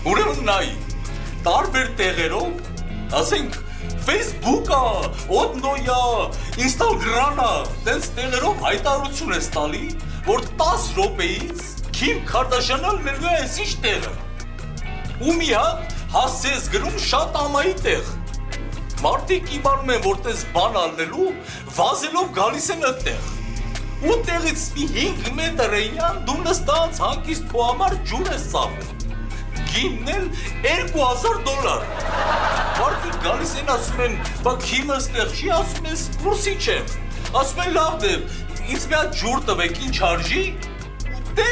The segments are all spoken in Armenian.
Ուրեմն նայ, տարբեր տեղերով, ասենք Facebook-ը, Օդնոյա, Instagram-ը, տենց տեղերով հայտարարություն ես տալի, որ 10 րոպեից Քիմ Քարդաշյանը լինելու է այս ինչ տեղը։ Ու մի հատ հասցես գրում շատ ամայի տեղ։ Մարդիկ իմանում են, որ տես բան ալնելու, վազելով գալիս են այդտեղ։ Ու տեղից մի 5 մետր էնյան դու նստած հանգիստ քո համար ջուր ես ծախում։ Գինն էլ $2000։ Մարդիկ գալիս են ասում են, բա Քիմը ստեղ չի, ասում ես կուրսի չեմ։ Ասում են լավ դե, ինձ մի հատ ջուր տվեք, ինչ արժի։ Դե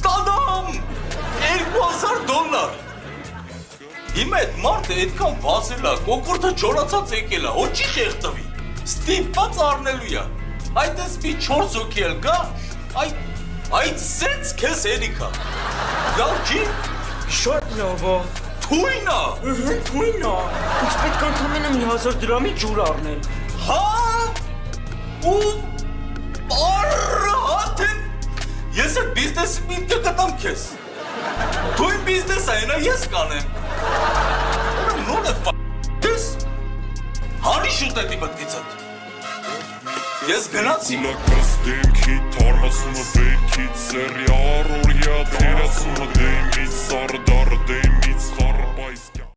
տադամ $2000։ Հիմա այդ մարդը այդքան վազել է, կոկորդը ջորացած եկել է, ոչ չի շեղտվի։ Ստիպված առնելու է։ Այդ ես մի 4 հոգի էլ գա, այդ սենց քեզ հերիք է։ Լավ չի։ Շատ լավ է։ Թույն է։ Թույն է։ Ինձ պետք է ընդամենը 1000 դրամի ջուր առնել։ Հա։ Ու առհատ են։ Ես այդ բիզնեսի միտքը կտամ քեզ։ Թույն բիզնես է, նա ես կանեմ։ Նոն է f***ս։ Հարի շուտ է դի մտքից հետ։ Ես գնացի։ Ուլակաս դեմքի թարմացումը բերքից սերի առորյա թերացումը դեմից սարդար դեմից խարպայս